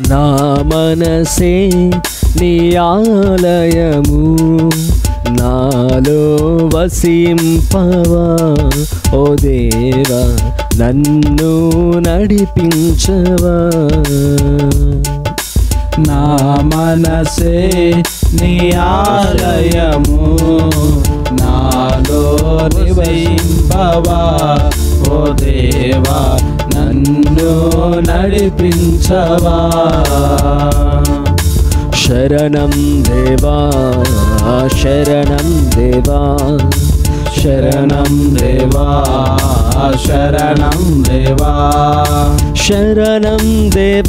నా మనసే నీ ఆలయము, నాలో వసింపవా ఓ దేవా, నన్ను నడిపించవా. నా మనసే నీ ఆలయము, నాలో నివసింపవా ఓ దేవా, నన్ను నడిపించవా. శరణం దేవా శరణం దేవా, శరణం దేవా శరణం దేవా, శరణం దేవా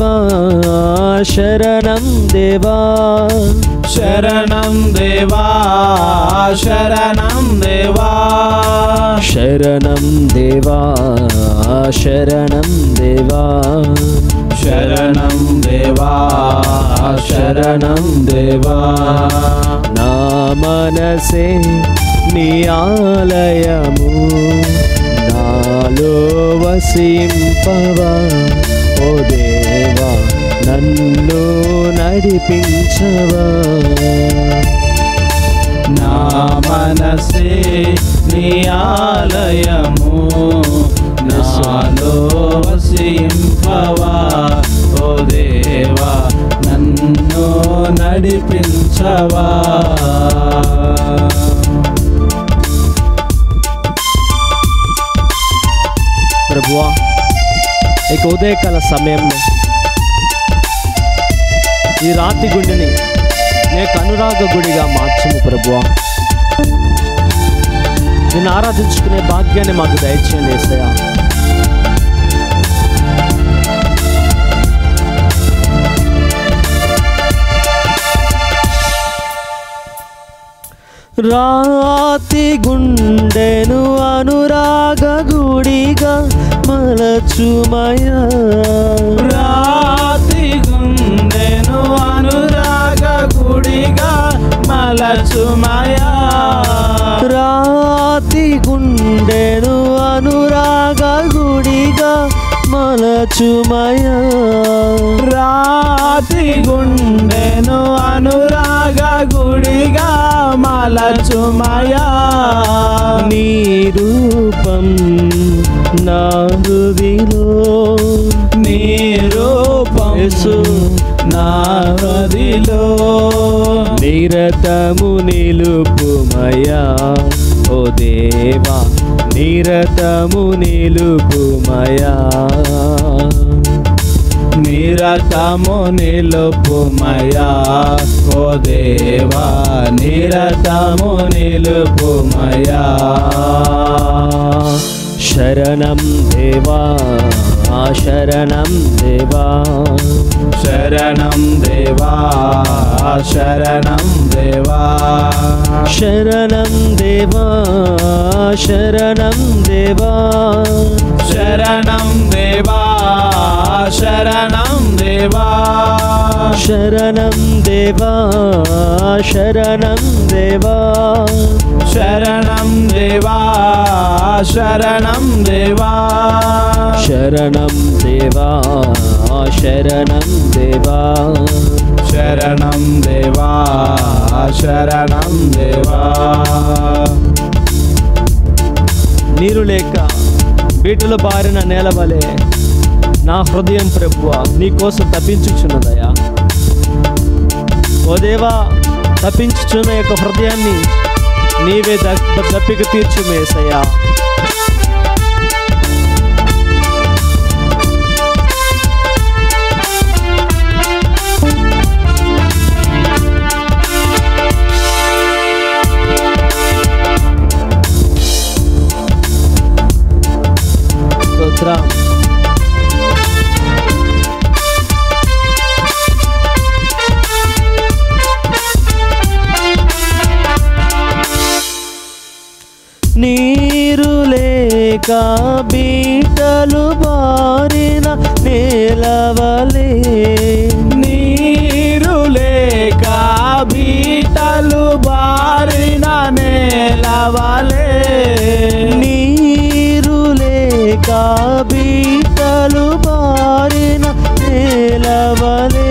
శరణం దేవా, శరణం దేవా శరణం దేవా, శరణం దేవా శరణం దేవా, శరణం దేవా శరణం దేవా. నా మనసే నీ ఆలయము, నాలో వసింపవా ఓ దేవా, నన్ను నడిపించవా. నా మనసే నీ ఆలయము, నాలో వసింపవా ఓ దేవా, నన్ను నడిపించవా. ప్రభువా, ఇక ఉదయకాల సమయంలో ఈ రాతి గుండెని నీకు అనురాగ గుడిగా మార్చుము ప్రభువా. నిన్ను ఆరాధించుకునే భాగ్యాన్ని మాకు దయచేయండి యేసయ్యా. రాతి గుండెను అనురాగ గుడిగా మలచుమయా, రాతి గుండెను అనురాగ గుడిగా మలచుమయా, రాతి గుండెను అనురాగ గుడిగా మలచుమయా, రాతి గుండెను అనురాగ గుడిగా మలచుమయా. నీ రూపం నా హృదిలో, నీ రూపం యేసు నా హృదిలో, నిరతము నిలుపుమయా ఓ దేవా, నిరతము నిలుపుమయా, నిరతము నిలుపుమయా ఓ దేవా, నిరతము నిలుపుమయా. శరణం దేవా శరణం దేవా, శరణం దేవా శరణం దేవా, శరణం దేవా శరణం దేవా, శరణం దేవా శరణం దేవా, శరణం దేవా శరణం దేవా, శరణం దేవా శరణం దేవా, శరణం దేవా శరణం దేవా, శరణం దేవా శరణం దేవా. నీరు లేక బీటలు బారిన నేలవలే నా హృదయం ప్రభువా నీ కోసం తప్పించుచున్నదయా. ఓ దేవా, తప్పించుచున్న యొక్క హృదయాన్ని నీవే దప్పిక తీర్చుమేసయ్యా. స్తోత్రం. నీరు లేక బీటలు బారిన నేలవలే, నీరు లేక బీటలు బారిన నేలవలే, నీరు లేక బీటలు బారిన నేలవలే,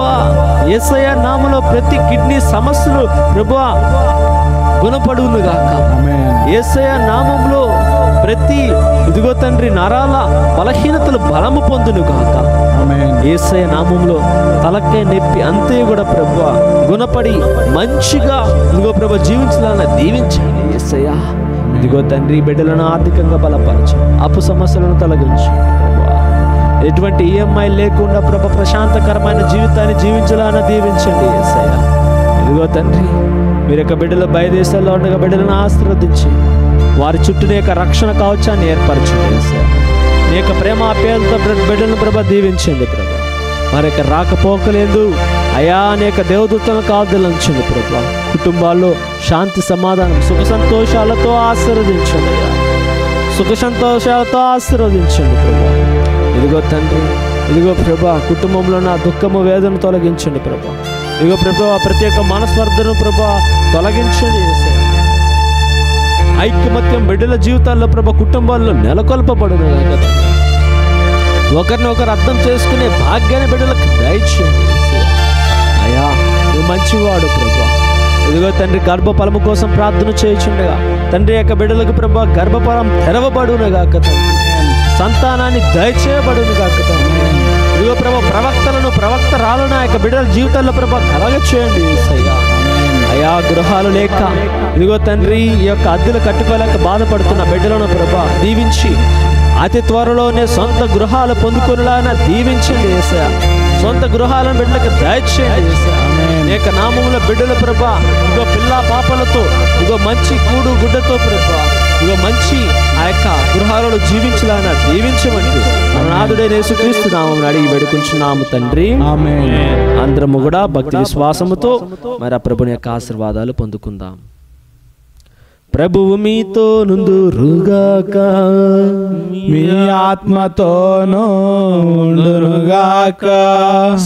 ప్రభువా యేసయ్య నామములో ప్రతి కిడ్నీ సమస్యలు ప్రభువా గుణపడును గాక. యేసయ్య నామములో ప్రతి ఇదిగో తండ్రి నరాల బలహీనతలు బలము పొందును గాక. యేసయ్య నామములో తలకాయ నొప్పి అంతే కూడా ప్రభువా గుణపడి మంచిగా ఇదిగో ప్రభు జీవించాలని దీవించండి యేసయ్య. ఇదిగో తండ్రి బిడ్డలను ఆర్థికంగా బలపరచు, అప్పు సమస్యలను తొలగించు ప్రభువా. ఎటువంటి ఈఎంఐ లేకుండా ప్రభు ప్రశాంతకరమైన జీవితాన్ని జీవించాలని దీవించండి యేసయ్య. ఇదిగో తండ్రి మీరు యొక్క బిడ్డలు బయదేశాల్లో ఉండగా బిడ్డలను ఆశీర్వదించి వారి చుట్టూ నీ యొక్క రక్షణ కవచాన్ని ఏర్పరచండి యేసయ్య. నీ యొక్క ప్రేమ ఆప్యాయతతో బిడ్డలను ప్రభు దీవించండి ప్రభు. వారి యొక్క రాకపోకలేదు అయా అనేక దేవదూతలను కావదలంచండి ప్రభు. కుటుంబాల్లో శాంతి సమాధానం సుఖ సంతోషాలతో ఆశీర్వదించండి అయ్యా. సుఖ సంతోషాలతో ఆశీర్వదించండి ప్రభు. ఇదిగో తండ్రి ఇదిగో ప్రభు కుటుంబంలో నా దుఃఖము వేదన తొలగించండి ప్రభు. ఇదిగో ప్రభు ప్రత్యేక మనస్పర్ధను ప్రభు తొలగించండి యేసయ్య. ఐక్యమత్యం బిడ్డల జీవితాల్లో ప్రభు కుటుంబాల్లో నెలకొల్పబడును కదా. ఒకరినొకరు అర్థం చేసుకునే భాగ్యాన్ని బిడ్డలకు దయచేయండి యేసయ్య. అయ్యా నువ్వు మంచివాడు ప్రభు. ఇదిగో తండ్రి గర్భఫలము కోసం ప్రార్థన చేయుచుండగా తండ్రి యొక్క బిడ్డలకు ప్రభు గర్భఫలం తెరవబడును గాక తండ్రి. సంతానాన్ని దయచేయబడును గాక తండ్రి. ఇదిగో ప్రభు ప్రవక్తరాలను ఆ యొక్క బిడ్డల జీవితాల్లో ప్రభు కలగచేయండి యేసయ్య. అయా గృహాలు లేక ఇదిగో తండ్రి ఈ యొక్క అద్దెలు కట్టుకోలేక బాధపడుతున్న బిడ్డలను ప్రభు దీవించి అతి త్వరలోనే సొంత గృహాలు పొందుకునేలాగా దీవించండి యేసయ్య. సొంత గృహాలను బిడ్డలకు దయచేయండి యేసయ్య. అనేక నామముల బిడ్డల ప్రభు ఇగో పిల్ల పాపలతో ఇగో మంచి కూడు గుడ్డతో ప్రభు ఇగో మంచి ఆ యొక్క గృహాలలో జీవించాలని దీవించమంటూ మన నాథుడైన యేసుక్రీస్తు నామమున అడిగి వేడుకుంటున్నాము తండ్రి. అందరము కూడా భక్తి విశ్వాసముతో మరి ఆ ప్రభుని యొక్క ఆశీర్వాదాలు పొందుకుందాం. ప్రభువు మీతో నుందురుగాక, మీ ఆత్మతోనూ ఉండునుగాక.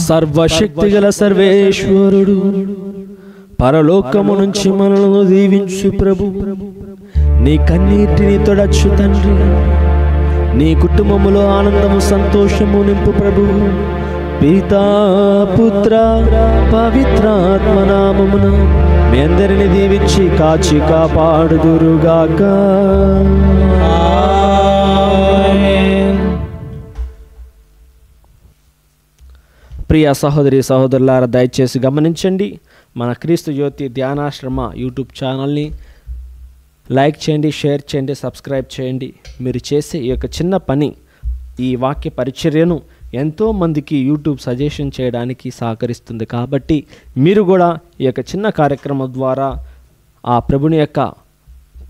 సర్వశక్తి గల సర్వేశ్వరుడు పరలోకము నుంచి మనలను దీవించు ప్రభు నీ కన్నీటిని తొడచ్చు తండ్రి. నీ కుటుంబములో ఆనందము సంతోషము నింపు ప్రభు. పితా పుత్ర పవిత్రాత్మ నామమున మీ అందరిని దీవించి కాచి కాపాడుదురుగాక. ప్రియ సహోదరి సహోదరులారా దయచేసి గమనించండి, మన క్రీస్తు జ్యోతి ధ్యానాశ్రమ యూట్యూబ్ ఛానల్ని లైక్ చేయండి, షేర్ చేయండి, సబ్స్క్రైబ్ చేయండి. మీరు చేసే ఈ యొక్క చిన్న పని ఈ వాక్య పరిచర్యను ఎంతోమందికి యూట్యూబ్ సజెషన్ చేయడానికి సహకరిస్తుంది. కాబట్టి మీరు కూడా ఈ యొక్క చిన్న కార్యక్రమం ద్వారా ఆ ప్రభుని యొక్క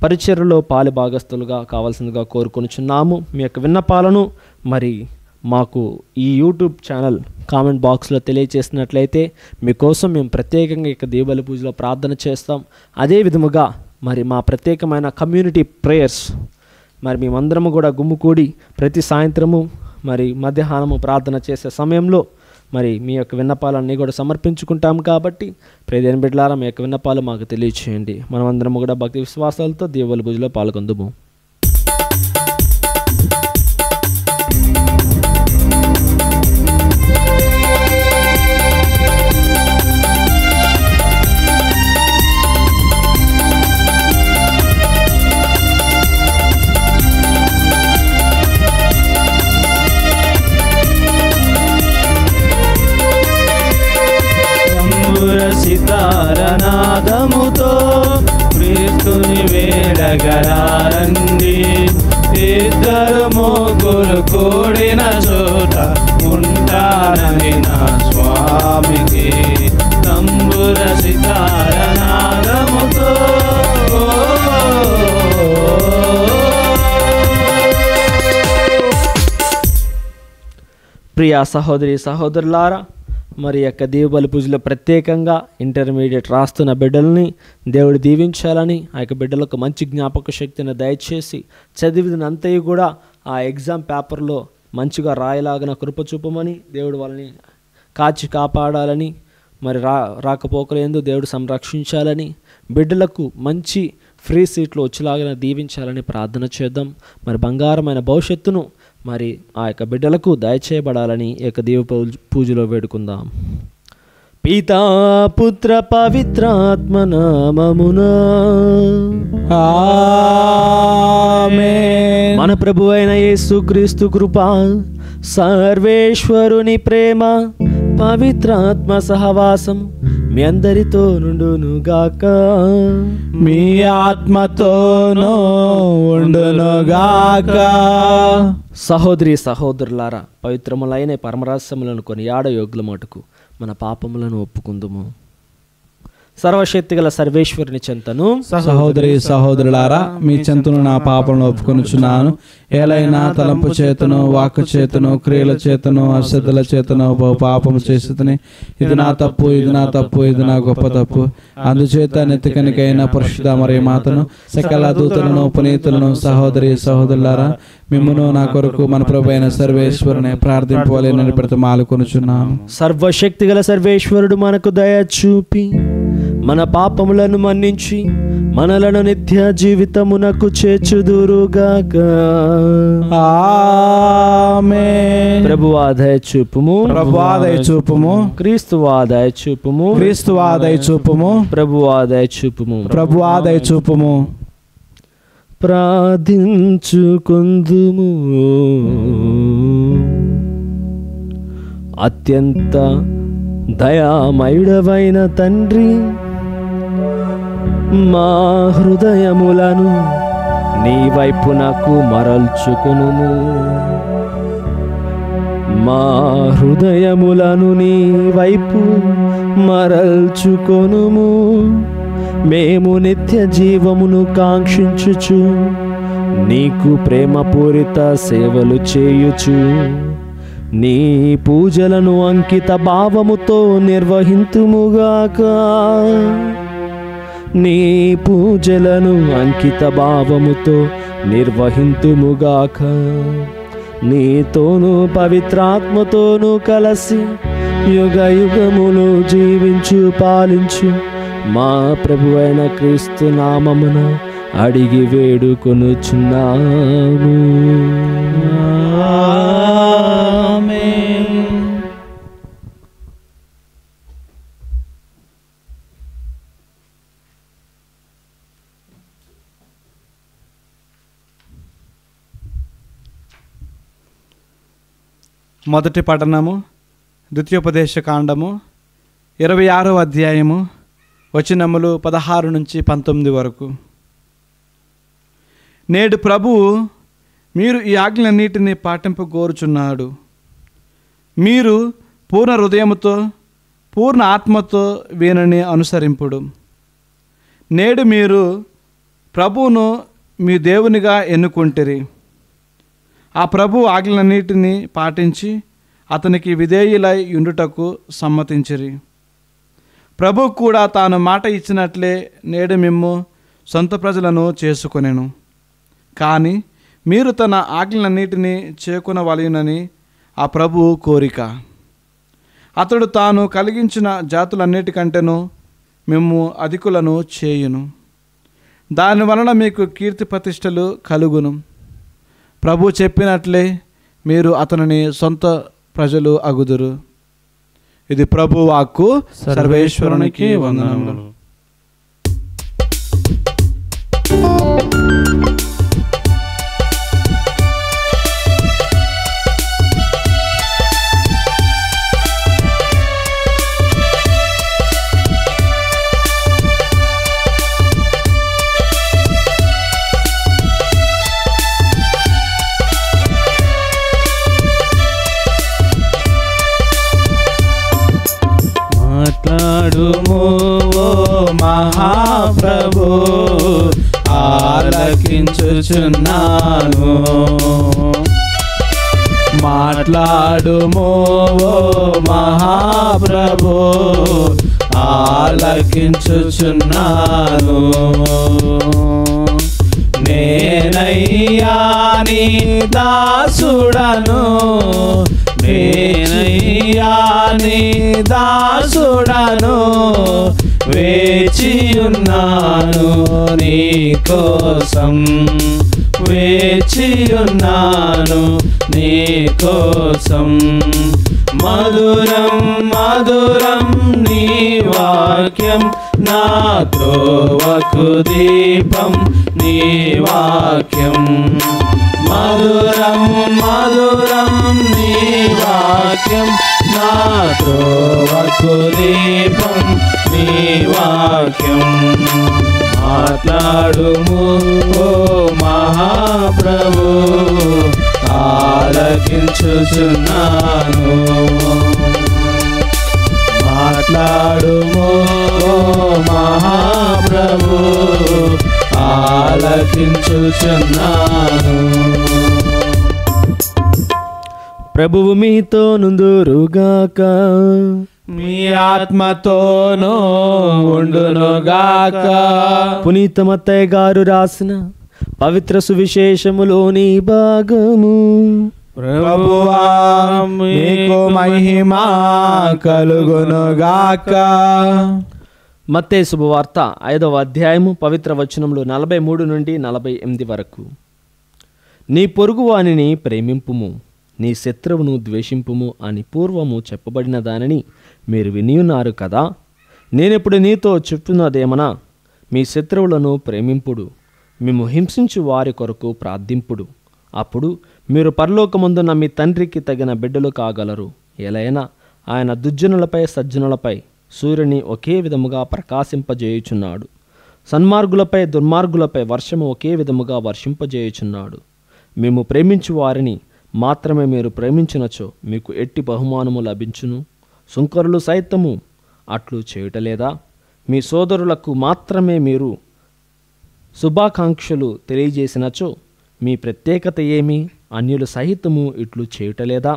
పరిచర్యలో పాలు భాగస్తులుగా కావాల్సిందిగా కోరుకొనుచున్నాము. మీ యొక్క విన్నపాలను మరి మాకు ఈ యూట్యూబ్ ఛానల్ కామెంట్ బాక్స్లో తెలియజేసినట్లయితే మీకోసం మేము ప్రత్యేకంగా ఇక దీపావళి పూజలో ప్రార్థన చేస్తాం. అదే విధముగా మరి మా ప్రత్యేకమైన కమ్యూనిటీ ప్రేయర్స్ మరి మేమందరము కూడా గుమ్ముకూడి ప్రతి సాయంత్రము మరి మధ్యాహ్నము ప్రార్థన చేసే సమయంలో మరి మీ యొక్క విన్నపాలన్నీ కూడా సమర్పించుకుంటాం. కాబట్టి ప్రియమైన బిడ్డలారా మీ యొక్క విన్నపాలు మాకు తెలియచేయండి. మనమందరము కూడా భక్తి విశ్వాసాలతో దీపావళి పూజలో పాల్గొందుము. సితారనాదముతో క్రీస్తుని వేడగరారండి. ఇద్దరు ముగ్గురు కూడిన చోట ఉంటానని నా స్వామికి తంబుర సితారనాదముతో. ప్రియ సహోదరి సహోదరులారా మరి యొక్క దీపావళి పూజలో ప్రత్యేకంగా ఇంటర్మీడియట్ రాస్తున్న బిడ్డల్ని దేవుడు దీవించాలని ఆ యొక్క బిడ్డలకు మంచి జ్ఞాపక శక్తిని దయచేసి చదివినంతయు కూడా ఆ ఎగ్జామ్ పేపర్లో మంచిగా రాయలాగిన కృప చూపమని దేవుడు వాళ్ళని కాచి కాపాడాలని మరి రాకపోకలందు దేవుడు సంరక్షించాలని బిడ్డలకు మంచి ఫ్రీ సీట్లు వచ్చేలాగా దీవించాలని ప్రార్థన చేద్దాం. మరి బంగారమైన భవిష్యత్తును మరి ఆ యొక్క బిడ్డలకు దయచేయబడాలని ఈ యొక్క దీవ పూజలో వేడుకుందాం. పితా పుత్ర పవిత్రాత్మ నామమునా ఆమేన్. మన ప్రభు అయిన యేసుక్రీస్తు కృప, సర్వేశ్వరుని ప్రేమ, పవిత్రాత్మ సహవాసం మీ అందరితో నుండును గాక. మీ ఆత్మతోనూ ఉండును గాక. సహోదరి సహోదరులారా, పవిత్రములైన పరమరహస్యములను కొనియాడ యోగ్యుల మటుకు మన పాపములను ఒప్పుకుందుము. సర్వశక్తిగల సర్వేశ్వరుని చెంతను సహోదరి సహోదరులారా, మీ చెంతను నా పాపలను ఒప్పుకొనుచున్నాను. ఏలైనా తలంపు చేతను, వాక్కు చేతను, క్రియల చేతను, అశ్రద్ధల చేతను బహు పాపము చేస్తుని. ఇది నా తప్పు, ఇది నా తప్పు, ఇది నా గొప్ప తప్పు. అందుచేత నెత్తికనికైన పరిశుద్ధ మరియ మాతను, సకల దూతలను, పునీతులను, సహోదరి సహోదరులారా, మిమ్మును నా కొరకు మన ప్రభు అయిన సర్వేశ్వరుని ప్రార్థింపవలెనని బ్రతిమాలుకొనుచున్నాను. సర్వశక్తిగల సర్వేశ్వరుడు మనకు దయ చూపి మన పాపములను మన్నించి మనలను నిత్య జీవితమునకు చేర్చుదురుగాక. ఆమేన్. ప్రభువా దయ చూపుము, ప్రభువా దయ చూపుము. క్రీస్తువా దయ చూపుము, క్రీస్తువా దయ చూపుము. ప్రభువా దయ చూపుము. ప్రభువా దయ చూపుము. ప్రార్థించుకుందుము. అత్యంత దయామయుడవైన తండ్రి, మా హృదయములను నీ వైపునకు మరల్చుకొనుము. మా హృదయములను నీ వైపు మరల్చుకొనుము. మేము నిత్య జీవమును కాంక్షించుచు నీకు ప్రేమపూరిత సేవలు చేయుచు నీ పూజలను అంకిత భావముతో నిర్వహింతుముగాక. నీ పూజలను అంకిత భావముతో నిర్వహింతుముగాక. నీతోనూ పవిత్రాత్మతోనూ కలిసి యుగ యుగములు జీవించు పాలించు మా ప్రభువైన క్రీస్తు నామమున అడిగి వేడుకొనుచున్నాము. ఆమేన్. మొదటి పఠనము ద్వితీయోపదేశ కాండము 26వ అధ్యాయము వచనములు 16 నుంచి 19 వరకు. నేడు ప్రభువు మీరు ఈ ఆజ్ఞలన్నిటినీ పాటింపగోరుచున్నాడు. మీరు పూర్ణ హృదయముతో, పూర్ణ ఆత్మతో వీనిని అనుసరింపుడు. నేడు మీరు ప్రభువును మీ దేవునిగా ఎన్నుకుంటిరి. ఆ ప్రభు ఆజ్ఞలన్నిటినీ పాటించి అతనికి విధేయులై యుండుటకు సమ్మతించిరి. ప్రభు కూడా తాను మాట ఇచ్చినట్లే నేడు మిమ్ము సొంత ప్రజలను చేసుకొనెను. కానీ మీరు తన ఆజ్ఞలన్నిటినీ చేకొనవలెనని ఆ ప్రభువు కోరిక. అతడు తాను కలిగించిన జాతులన్నిటికంటేనూ మిమ్ము అధికులను చేయును. దానివలన మీకు కీర్తి ప్రతిష్టలు కలుగును. ప్రభు చెప్పినట్లే మీరు అతనిని సొంత ప్రజలు అగుదురు. ఇది ప్రభు వాక్కు. సర్వేశ్వరునికి వందనములు. మాట్లాడుము ఓ మహాప్రభు, ఆలకించుచున్నాను. మాట్లాడుము ఓ మహాప్రభు, ఆలకించుచున్నాను. నేనయ్యా నీ దాసుడను, నేనయ్యా నీ దాసుడను, వేచియున్నాను నీ కోసం, వేచియున్నాను నీ కోసం. మధురం మధురం నీ వాక్యం నా త్రోవకు దీపం నీ వాక్యం. మధురం మధురం నీ వాక్యం నా త్రోవకు దీపం నీ వాక్యం. మాట్లాడుము ఓ మహాప్రభు, ఆలకించుచున్నాను. మాట్లాడుము ఓ మహాప్రభు, ఆలకించుచున్నాను. ప్రభువు మీతో నుందురుగాక, మీ ఆత్మతోనూ ఉండునుగాక. పునీత మత్తయ్య గారు రాసిన పవిత్ర సువిశేషములోని భాగము. ప్రభువా మీకు మహిమ కలుగునుగాక. మత్తయి శుభవార్త 5వ అధ్యాయము పవిత్ర వచనములు 43 నుండి 48 వరకు. నీ పొరుగువానిని ప్రేమింపుము, నీ శత్రువును ద్వేషింపుము అని పూర్వము చెప్పబడిన దానిని మీరు వినియున్నారు కదా. నేనెప్పుడు నీతో చెప్తున్నదేమనా, మీ శత్రువులను ప్రేమింపుడు, మేము హింసించు వారి కొరకు ప్రార్థింపుడు. అప్పుడు మీరు పరలోకమందున్న మీ తండ్రికి తగిన బిడ్డలు కాగలరు. ఎలైనా ఆయన దుర్జనులపై సజ్జనులపై సూర్యుని ఒకే విధముగా ప్రకాశింపజేయుచున్నాడు. సన్మార్గులపై దుర్మార్గులపై వర్షము ఒకే విధముగా వర్షింపజేయుచున్నాడు. మేము ప్రేమించు వారిని మాత్రమే మీరు ప్రేమించినచో మీకు ఎట్టి బహుమానము లభించును. సుంకరులు సైతము అట్లు చేయుటలేదా? మీ సోదరులకు మాత్రమే మీరు శుభాకాంక్షలు తెలియజేసినచో మీ ప్రత్యేకత ఏమి? అన్యులు సహితము ఇట్లు చేయుటలేదా?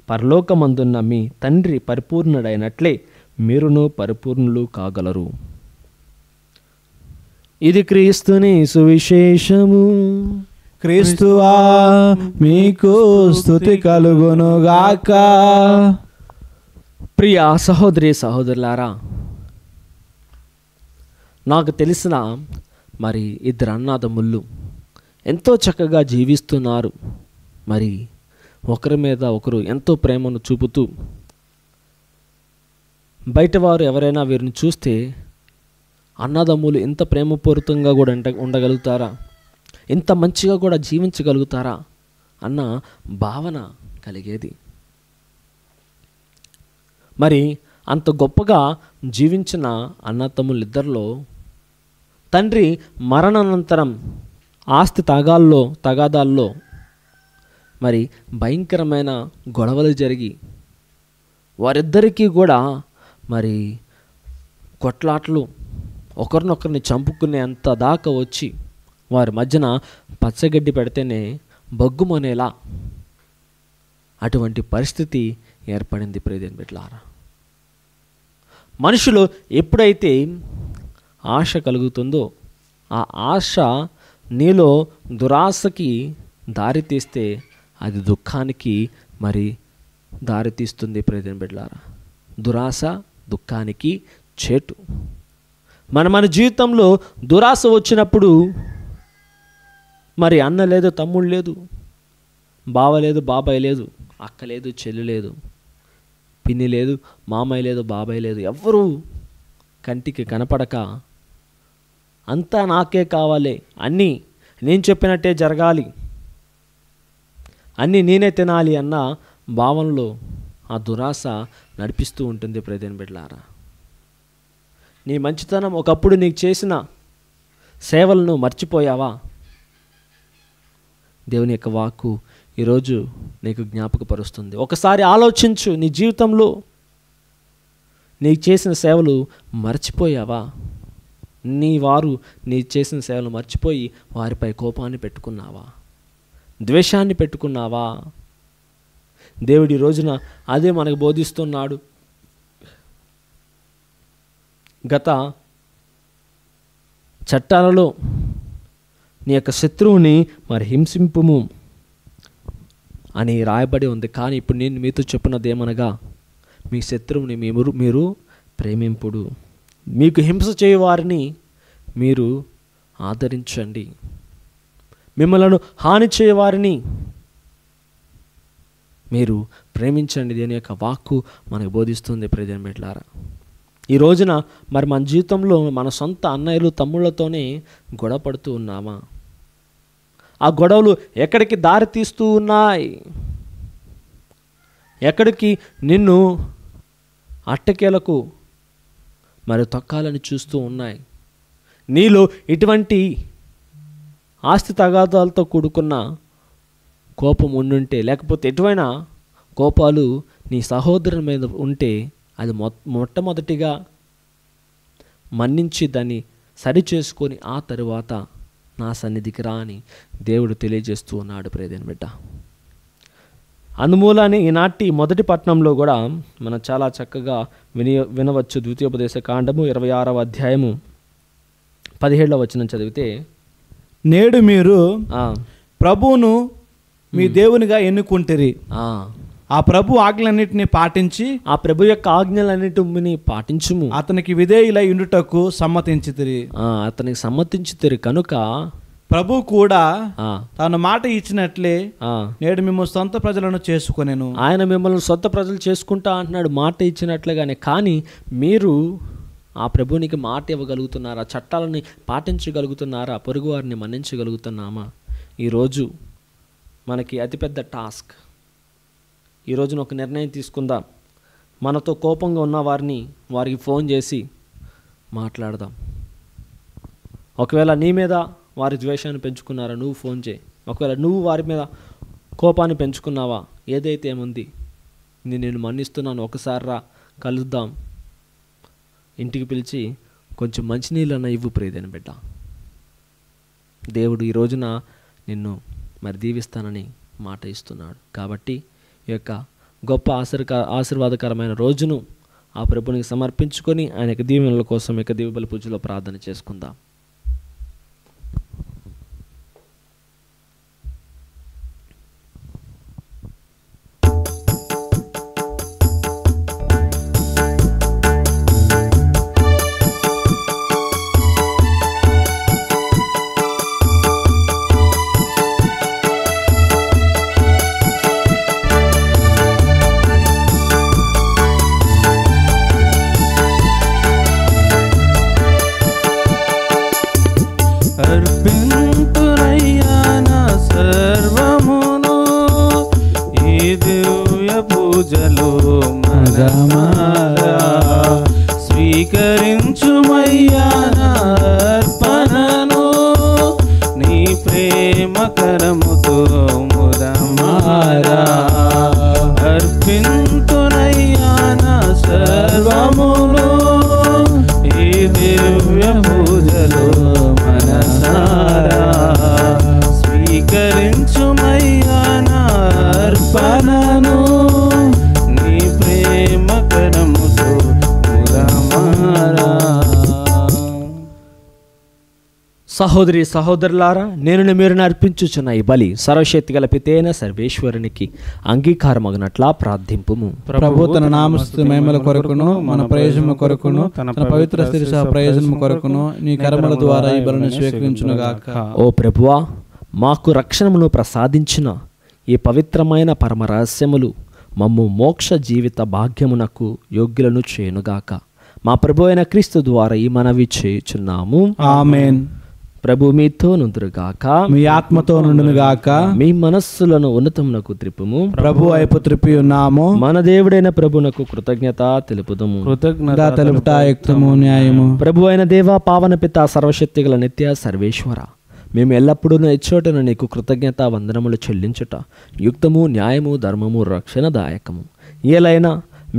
పరలోకమందున్న మీ తండ్రి పరిపూర్ణుడైనట్లే మీరును పరిపూర్ణులు కాగలరు. ఇది క్రీస్తుని సువిశేషము. క్రీస్తువా మీకు స్తుతి కలుగునుగాక. ప్రియ సహోదరి సహోదరులారా, నాకు తెలిసిన మరి 2 అన్నదమ్ముళ్ళు ఎంతో చక్కగా జీవిస్తున్నారు. మరి ఒకరి మీద ఒకరు ఎంతో ప్రేమను చూపుతూ, బయటవారు ఎవరైనా వీరిని చూస్తే అన్నదమ్ములు ఇంత ప్రేమపూరితంగా కూడా ఉండగలుగుతారా, ఇంత మంచిగా కూడా జీవించగలుగుతారా అన్న భావన కలిగేది. మరి అంత గొప్పగా జీవించిన అన్నతమ్ములిద్దరిలో తండ్రి మరణానంతరం ఆస్తి తగాదాల్లో మరి భయంకరమైన గొడవలు జరిగి వారిద్దరికీ కూడా మరి కొట్లాట్లు, ఒకరినొకరిని చంపుకునేంత దాకా వచ్చి వారి మధ్యన పచ్చగడ్డి పెడితేనే బగ్గుమనేలా అటువంటి పరిస్థితి ఏర్పడింది. ప్రియమైన బిడ్డలారా, మనుషులు ఎప్పుడైతే ఆశ కలుగుతుందో ఆ ఆశ నీలో దురాశకి దారితీస్తే అది దుఃఖానికి మరి దారితీస్తుంది. ప్రియమైన బిడ్డలారా, దురాశ దుఃఖానికి చేటు. మన జీవితంలో దురాశ వచ్చినప్పుడు మరి అన్న లేదు, తమ్ముడు లేదు, బావ లేదు, బాబాయ్ లేదు, అక్క లేదు, చెల్లి లేదు, పిన్ని లేదు, మామయ్య లేదు, బాబాయ్ లేదు, ఎవ్వరూ కంటికి కనపడక అంతా నాకే కావాలి, అన్నీ నేను చెప్పినట్టే జరగాలి, అన్నీ నేనే తినాలి అన్న భావనలో ఆ దురాశ నడిపిస్తూ ఉంటుంది. ప్రియమైన బిడ్డలారా, నీ మంచితనం ఒకప్పుడు నీకు చేసిన సేవలను మర్చిపోయావా? దేవుని యొక్క వాక్కు ఈరోజు నీకు జ్ఞాపకపరుస్తుంది. ఒకసారి ఆలోచించు, నీ జీవితంలో నీకు చేసిన సేవలు మర్చిపోయావా? నీ చేసిన సేవలు మర్చిపోయి వారిపై కోపాన్ని పెట్టుకున్నావా? ద్వేషాన్ని పెట్టుకున్నావా? దేవుడి రోజున అదే మనకు బోధిస్తున్నాడు. గత చట్టాలలో నీ యొక్క శత్రువుని మరి హింసింపుము అని రాయబడి ఉంది. కానీ ఇప్పుడు నేను మీతో చెప్పినది ఏమనగా, మీ శత్రువుని మీరు ప్రేమింపుడు, మీకు హింస చేయవారిని మీరు ఆదరించండి, మిమ్మల్ని హాని చేయవారిని మీరు ప్రేమించండి. దీని యొక్క వాక్కు మనకు బోధిస్తుంది. ప్రియమైన బిడ్డలారా, ఈ రోజున మరి మన జీవితంలో మన సొంత అన్నయ్యలు తమ్ముళ్ళతోనే గొడవ పడుతూ ఉన్నామా? ఆ గొడవలు ఎక్కడికి దారి తీస్తూ ఉన్నాయి? ఎక్కడికి నిన్ను అట్టకేలకు మరి తొక్కాలని చూస్తూ ఉన్నాయి? నీలో ఇటువంటి ఆస్తి తగాదాలతో కూడుకున్న కోపం ఉండుంటే, లేకపోతే ఎటువైనా కోపాలు నీ సహోదరుని మీద ఉంటే, అది మొట్టమొదటిగా మన్నించి దాన్ని సరి చేసుకొని ఆ తరువాత నా సన్నిధికి రా అని దేవుడు తెలియజేస్తూ ఉన్నాడు ప్రియమైన బిడ్డ. అందుమూలనే ఈనాటి మొదటి పట్టణంలో కూడా మనం చాలా చక్కగా వినవచ్చు. ద్వితీయోపదేశ కాండము 26వ అధ్యాయము 17వ వచనం చదివితే, నేడు మీరు ప్రభువును మీ దేవునిగా ఎన్నుకుంటిరి, ఆ ప్రభు ఆజ్ఞలన్నిటిని పాటించి, ఆ ప్రభు యొక్క ఆజ్ఞలన్నిటిని పాటించుము, అతనికి విధేయులై ఉండుటకు సమ్మతించితిరి. అతనికి సమ్మతించితిరి కనుక ప్రభు కూడా తన మాట ఇచ్చినట్లే నేడు మిమ్మల్ని సొంత ప్రజలను చేసుకొనెను. ఆయన మిమ్మల్ని సొంత ప్రజలు చేసుకుంటా అంటున్నాడు, మాట ఇచ్చినట్లుగానే. కానీ మీరు ఆ ప్రభునికి మాట ఇవ్వగలుగుతున్నారా? చట్టాలని పాటించగలుగుతున్నారా? పొరుగు వారిని మన్నించగలుగుతున్నామా? ఈరోజు మనకి అతిపెద్ద టాస్క్. ఈ రోజున ఒక నిర్ణయం తీసుకుందాం. మనతో కోపంగా ఉన్న వారికి ఫోన్ చేసి మాట్లాడదాం. ఒకవేళ నీ మీద వారి ద్వేషాన్ని పెంచుకున్నారా, నువ్వు ఫోన్ చేయి. ఒకవేళ నువ్వు వారి మీద కోపాన్ని పెంచుకున్నావా, ఏదైతే ఏముంది, నేను మన్నిస్తున్నాను, ఒకసారి రా కలుద్దాం, ఇంటికి పిలిచి కొంచెం మంచినీళ్ళన్నా ఇవ్వు ప్రియమైన బిడ్డ. దేవుడు ఈ రోజున నిన్ను మరి దీవిస్తానని మాట ఇస్తున్నాడు. కాబట్టి ఈ యొక్క గొప్ప ఆశీర్వాదకరమైన రోజును ఆ ప్రభునికి సమర్పించుకొని ఆయన యొక్క దీవెనల కోసం యొక్క దీవెబలి పూజలో ప్రార్థన చేసుకుందాం. పూజలు మగమారా స్వీకరించుమయ్యా నా అర్పణను, నీ ప్రేమ కరముతో ముదమారా అర్పింతునయ్యా నా సర్వమును, ఈ దివ్య పూజలు మనసారా స్వీకరించుమయ్యా నా అర్పణను, నీ ప్రేమ కరముతో ముదమారా. సహోదరి సహోదరులారా, నేను మీరు అర్పించుచున్న ఈ బలి సర్వశక్తి గల పితైన సర్వేశ్వరునికి అంగీకారమగినట్లా ప్రార్థింపుము. ప్రభు తన నామస్తు మహిమల కొరకును మన ప్రయోజనము కొరకును తన పవిత్ర శిరస ప్రయోజనము కొరకును నీ కర్మల ద్వారా ఈ బలిని స్వీకరించునుగాక. ఓ ప్రభువా, మాకు రక్షణమును ప్రసాదించిన ఈ పవిత్రమైన పరమ రహస్యములు మమ్ము మోక్ష జీవిత భాగ్యమునకు యోగ్యులను చేయునుగాక. మా ప్రభు అయిన క్రీస్తు ద్వారా ఈ మనవి చేయుచున్నాము. ఆమేన్. ప్రభు మీతో నుందురుగాక, మీ ఆత్మతో నుండునుగాక. మీ మనస్సులను ఉన్నతమునకు త్రిప్పుము. ప్రభు వైపు త్రిప్పి ఉన్నాము. మన దేవుడైన ప్రభునకు కృతజ్ఞత తెలుపుదము. కృతజ్ఞత తెలుపుట యుక్తము న్యాయము. ప్రభు అయిన దేవ పావన పిత సర్వశక్తి గల నిత్య సర్వేశ్వర, మేము ఎల్లప్పుడూ ఎచ్చోటను నీకు కృతజ్ఞత వందనములు చెల్లించుట యుక్తము, న్యాయము, ధర్మము, రక్షణదాయకము. ఏలైనా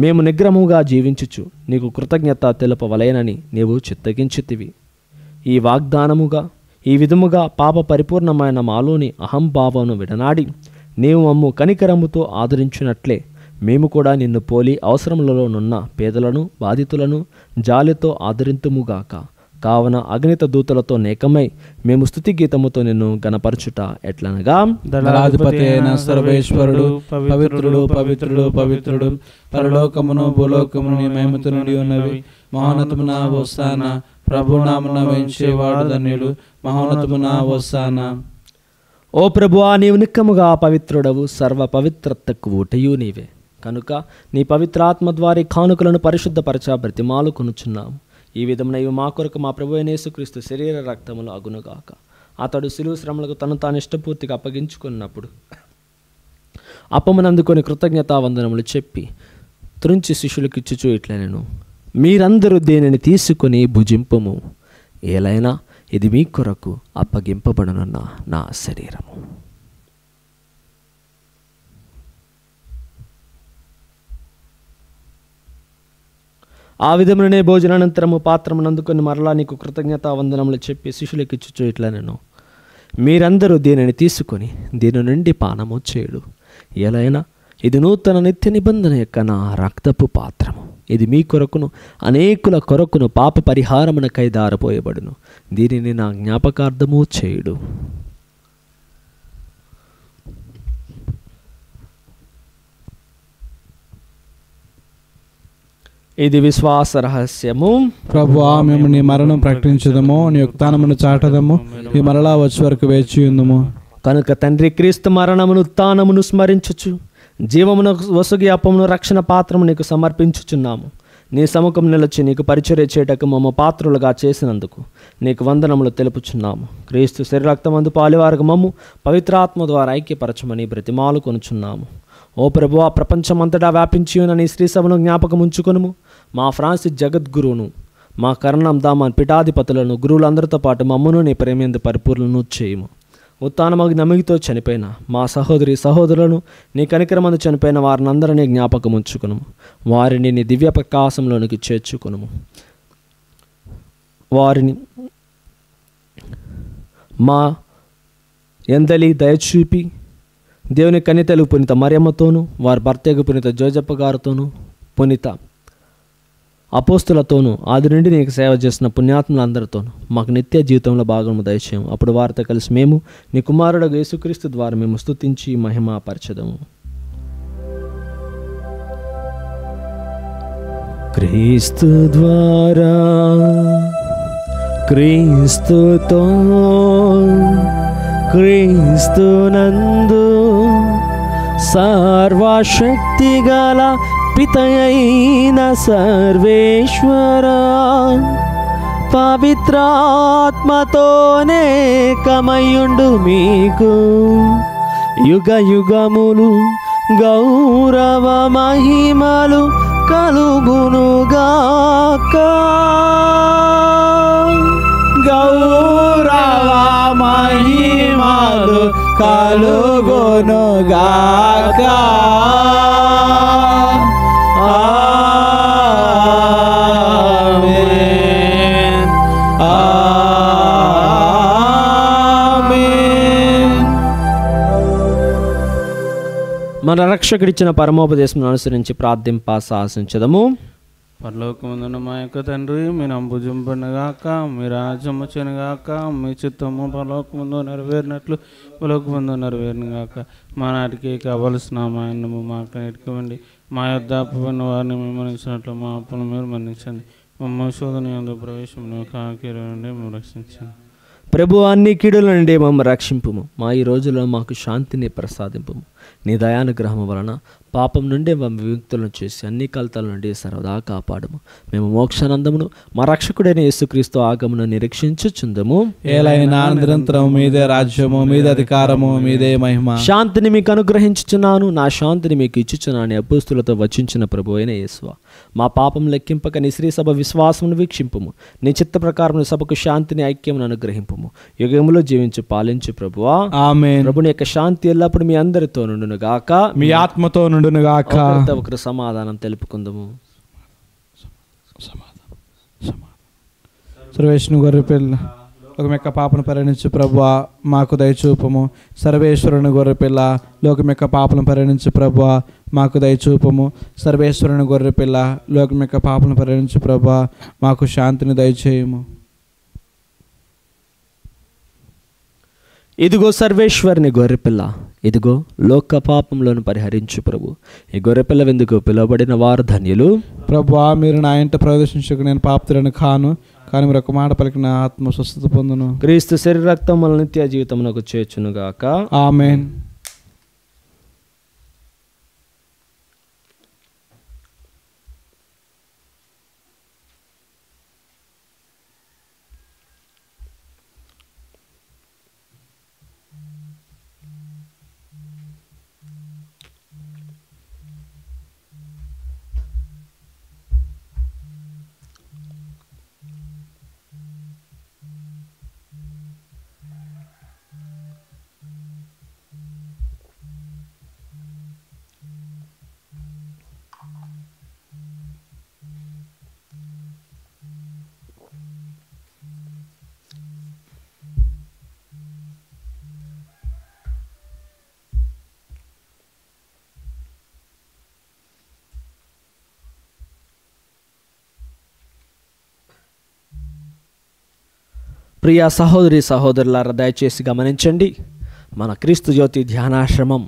మేము నిగ్రహముగా జీవించుచు నీకు కృతజ్ఞత తెలుపవలెనని నీవు చిత్తగించితివి. ఈ వాగ్దానముగా ఈ విధముగా పాప పరిపూర్ణమైన మాలోని అహంభావమును విడనాడి నీవు మమ్ము కనికరముతో ఆదరించినట్లే మేము కూడా నిన్ను పోలి అవసరములలోనున్న పేదలను బాధితులను జాలితో ఆదరింతుముగాక. కావున అగణిత దూతలతో నేకమై మేము స్తుతి గీతముతో నిన్ను గణపరచుట ఎట్లనగా, దళాధిపతి అయిన సర్వేశ్వరుడు పవిత్రుడు పవిత్రుడు పవిత్రుడు, పరలోకమును భూలోకమును నీ మహిమతో నిండి ఉన్నవి. మహోన్నతమున హోసానా, ప్రభునామమున వేంచేవాడు ధన్యుడు. మహోన్నతమున హోసానా. ఓ ప్రభువా, నీవు నిక్కముగా పవిత్రుడవు, సర్వ పవిత్రతకు ఊటయు నీవే కనుక నీ పవిత్రాత్మ ద్వారా ఈ కానుకలను పరిశుద్ధపరచ బ్రతిమాలు కొనుచున్నాము. ఈ విధమున ఇవి మా కొరకు మా ప్రభు అయిన యేసుక్రీస్తు శరీర రక్తములు అగునుగాక. అతడు శిలువ శ్రమలకు తను తాను ఇష్టపూర్తిగా అప్పగించుకున్నప్పుడు అప్పమునందుకొని కృతజ్ఞతావందనములు చెప్పి త్రుంచి శిష్యులకు ఇచ్చుచూ ఇట్లనెను, మీరందరూ దేనిని తీసుకొని భుజింపము, ఏలైనా ఇది మీ కొరకు అప్పగింపబడనున్న నా శరీరము. ఆ విధముననే భోజనానంతరము పాత్రమునందుకొని మరలా నీకు కృతజ్ఞతావందనములు చెప్పి శిష్యులకు ఇచ్చుచూ ఇట్లనెను, మీరందరూ దీనిని తీసుకొని దీని నుండి పానము చేయుడు, ఎలైనా ఇది నూతన నిత్య నిబంధన యొక్క నా రక్తపు పాత్రము. ఇది మీ కొరకును అనేకుల కొరకును పాప పరిహారమునకై దారపోయబడును. దీనిని నా జ్ఞాపకార్థము చేయుడు. ఇది విశ్వాస రహస్యము. ప్రభువా, మేము నీ మరణం ప్రకటించదము, నీ ఉత్థానమును చాటదము, నీ మరలా వచ్చే వరకు వేచి ఉందుము. కనుక తండ్రి, క్రీస్తు మరణమును ఉత్థానమును స్మరించుచు జీవమును వసుగి అప్పమును రక్షణ పాత్రము నీకు సమర్పించుచున్నాము. నీ సముఖం నిలిచి నీకు పరిచర్య చేయటకు మమ్మ పాత్రులుగా చేసినందుకు నీకు వందనములు తెలుపుచున్నాము. క్రీస్తు శరీరక్తమందు పాలివారకు మమ్ము పవిత్రాత్మ ద్వారా ఐక్యపరచమని బ్రతిమాలు కొనుచున్నాము. ఓ ప్రభువా, ప్రపంచమంతటా వ్యాపించి ఉన్న నీ శ్రీ సభను జ్ఞాపకం ఉంచుకొనుము. మా ఫ్రాన్సిస్ జగద్గురువును, మా కరణం దామాన్ పీఠాధిపతులను, గురువులందరితో పాటు మమ్మను నీ ప్రేమేందు పరిపూర్ణను చేయుము. ఉత్థానమగు నమిగితో చనిపోయిన మా సహోదరి సహోదరులను, నీ కనికరమందు చనిపోయిన వారిని అందరినీ జ్ఞాపకం ఉంచుకును. వారిని నీ దివ్య ప్రకాశంలోనికి చేర్చుకును. వారిని మా ఎందలి దయచూపి దేవుని కన్యతలు పునీత మరియమ్మతోనూ, వారి భర్తకు పునీత జోజప్ప గారితోనూ, పునీత అపోస్తులతోనూ, ఆది నుండి నీకు సేవ చేసిన పుణ్యాత్ములందరితోనూ మాకు నిత్య జీవితంలో భాగము దయచేయం. అప్పుడు వారితో కలిసి మేము నీ కుమారుడు యేసుక్రీస్తు ద్వారా మేము స్తుతించి మహిమ పరచదము. క్రీస్తు ద్వారా, క్రీస్తుతో, క్రీస్తునందు సర్వశక్తి గల పితయైన సర్వేశ్వర పవిత్రాత్మతోనే కమయుండు మీకు యుగ యుగములు గౌరవ మహిమలు కలుగునుగాక. గౌరవ మహిమలు కలుగునుగాక. ఆమేన్, ఆమేన్. మన రక్షకుడిచ్చిన పరమోపదేశం అనుసరించి ప్రార్థింప సాహసించదము. పరలోకమందున్న మా యొక్క తండ్రి, మీ నంబుజుంపనగాక, మీ రాజ్యము వచ్చునుగాక, మీ చిత్తము పరలోకమందు నెరవేరినట్లు పరలోకమందు నెరవేరునుగాక. మా నాటికి కావలసిన మా అన్నము మాకు నేర్చుకోండి. మా యొద్ద అప్పున్న వారిని మేము మన్నించినట్లు మా అప్పును మీరు మన్నించండి. మమ్మ శోధన యందు ప్రవేశమును కాకీల నుండి మేము రక్షించండి. ప్రభు, అన్ని కీడుల నుండి మమ్మ రక్షింపుము. మా ఈ రోజుల్లో మాకు శాంతిని ప్రసాదింపుము. నీ దయానుగ్రహం వలన పాపం నుండి మమ్మ విముక్తులను చేసి అన్ని కలతల నుండి సర్వదా కాపాడము. మేము మోక్షానందమును మా రక్షకుడైన యేసుక్రీస్తు ఆగమును నిరీక్షించుచుందము. ఏలైనా నిరంతరం మీదే రాజ్యము, మీదే అధికారము, మీదే మహిమ. శాంతిని మీకు అనుగ్రహించుచున్నాను, నా శాంతిని మీకు ఇచ్చుచున్నాను అపోస్తులతో వచించిన ప్రభు అయిన యేసువా, మా పాపం లెక్కింపక నీ శ్రీ సభ విశ్వాసమును వీక్షింపుము. నీ చిత్త ప్రకారం సభకు శాంతిని ఐక్యమును అనుగ్రహింపుము. యుగములో జీవించు పాలించు ప్రభువా. ఆమేన్. ప్రభుని యొక్క శాంతి ఎల్లప్పుడు మీ అందరితో నుండును గాక, మీ ఆత్మతో నుండును గాక. ఒకరు సమాధానం తెలుపుకుందాము. సర్వేశ్వరుని గొర్రె పిల్ల, లోకం యొక్క పాపను పరిగణించు ప్రభువా, మాకు దయచూపము. సర్వేశ్వరుని గొర్రె పిల్ల, లోకం యొక్క పాపను పరిగణించు ప్రభువా, మాకు దయచూపము. సర్వేశ్వరుని గొర్రె పిల్ల, లోకం యొక్క పాపను పరిగణించు ప్రభువా, మాకు శాంతిని దయచేయము. ఇదిగో సర్వేశ్వరుని గొర్రెపిల్ల, ఇదిగో లోక పాపంలోను పరిహరించు ప్రభు. ఈ గొర్రెపిల్ల వెందుకు పిలువబడిన వారు ధన్యులు. ప్రభువా, మీరు నా ఇంట ప్రవేశించక నేను పాపుతులను కాను, కానీ మీరు ఒక మాట పలికిన ఆత్మ స్వస్థత పొందును. క్రీస్తు శరీర రక్తం మన నిత్య జీవితమునకు చేర్చునుగాక. ఆమేన్. ప్రియ సహోదరి సహోదరులారా, దయచేసి గమనించండి. మన క్రీస్తు జ్యోతి ధ్యానాశ్రమం,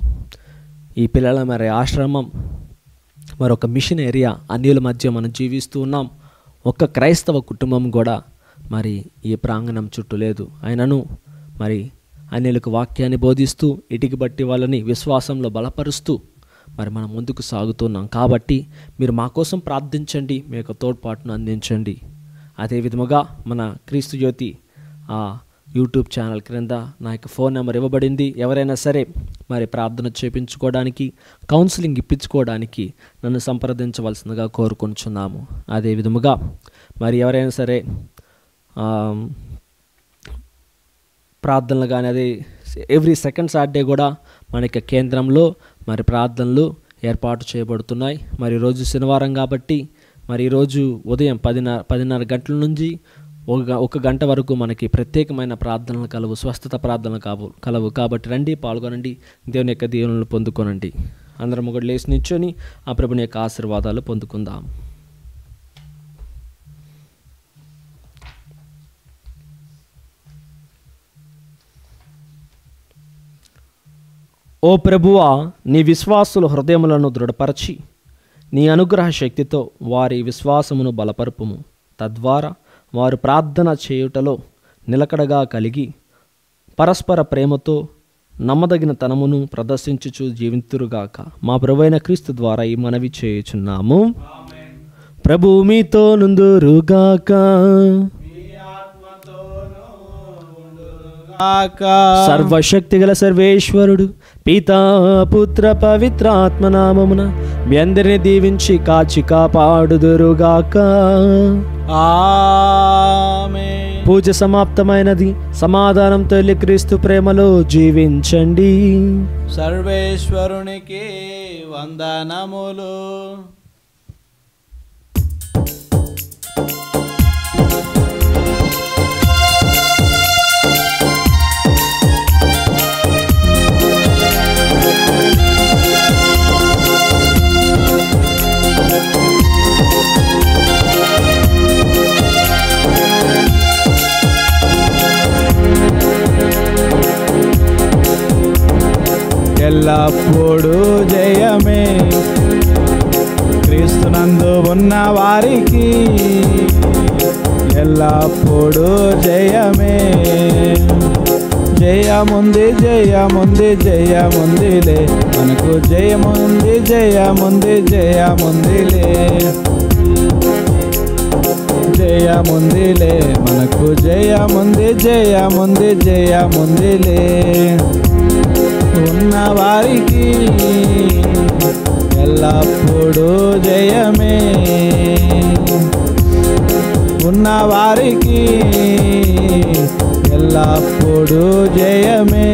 ఈ పిల్లల మరి ఆశ్రమం మరొక మిషన్ ఏరియా, అన్యుల మధ్య మనం జీవిస్తూ ఉన్నాం. ఒక్క క్రైస్తవ కుటుంబం కూడా మరి ఈ ప్రాంగణం చుట్టూ లేదు. అయినను మరి అన్యులకు వాక్యాన్ని బోధిస్తూ ఇటికి బట్టి వాళ్ళని విశ్వాసంలో బలపరుస్తూ మరి మనం ముందుకు సాగుతున్నాం. కాబట్టి మీరు మా కోసం ప్రార్థించండి, మీ యొక్క తోడ్పాటును అందించండి. అదే విధముగా మన క్రీస్తు జ్యోతి యూట్యూబ్ ఛానల్ క్రింద నా యొక్క ఫోన్ నెంబర్ ఇవ్వబడింది. ఎవరైనా సరే మరి ప్రార్థన చేయించుకోవడానికి, కౌన్సిలింగ్ ఇప్పించుకోవడానికి నన్ను సంప్రదించవలసిందిగా కోరుకుంటున్నాము. అదే విధముగా మరి ఎవరైనా సరే ప్రార్థనలు కానీ, అది ఎవ్రీ సెకండ్ సాటర్డే కూడా మనకి కేంద్రంలో మరి ప్రార్థనలు ఏర్పాటు చేయబడుతున్నాయి. మరి ఈరోజు శనివారం కాబట్టి మరి ఈరోజు ఉదయం 10:30 గంటల నుంచి 1 గంట వరకు మనకి ప్రత్యేకమైన ప్రార్థనలు కలవు, స్వస్థత ప్రార్థనలు కలవు. కాబట్టి రండి, పాల్గొనండి, దేవుని యొక్క దీవెనలు పొందుకోనండి. అందరం ఒకటి లేచి నిల్చొని ఆ ప్రభుని యొక్క ఆశీర్వాదాలు పొందుకుందాం. ఓ ప్రభువా, నీ విశ్వాసుల హృదయములను దృఢపరచి నీ అనుగ్రహ శక్తితో వారి విశ్వాసమును బలపరుపుము. తద్వారా వారు ప్రార్థన చేయుటలో నిలకడగా కలిగి పరస్పర ప్రేమతో నమ్మదగిన తనమును ప్రదర్శించుచు జీవింతురుగాక. మా ప్రభువైన క్రీస్తు ద్వారా ఈ మనవి చేయుచున్నాము. ప్రభు మీతో నుందురుగాక. సర్వశక్తిగల సర్వేశ్వరుడు పితా పుత్ర పవిత్రాత్మ నామమున మీ అందరిని దీవించి కాచి కాపాడుదురుగాక. ఆమేన్. పూజ సమాప్తమైనది. సమాధానంతో వెళ్ళి క్రీస్తు ప్రేమలో జీవించండి. సర్వేశ్వరునికి వందనములు. ఎల్లప్పుడూ జయమే క్రీస్తునందు ఉన్న వారికి, ఎల్లప్పుడూ జయమే. జయముంది జయముంది జయముందిలే, మనకు జయముంది జయముంది జయముందిలే. జయముందిలే, మనకు జయముంది జయముంది జయముందిలే. ఉన్న వారికి ఎల్లప్పుడూ జయమే, ఉన్న వారికి ఎల్లప్పుడూ జయమే.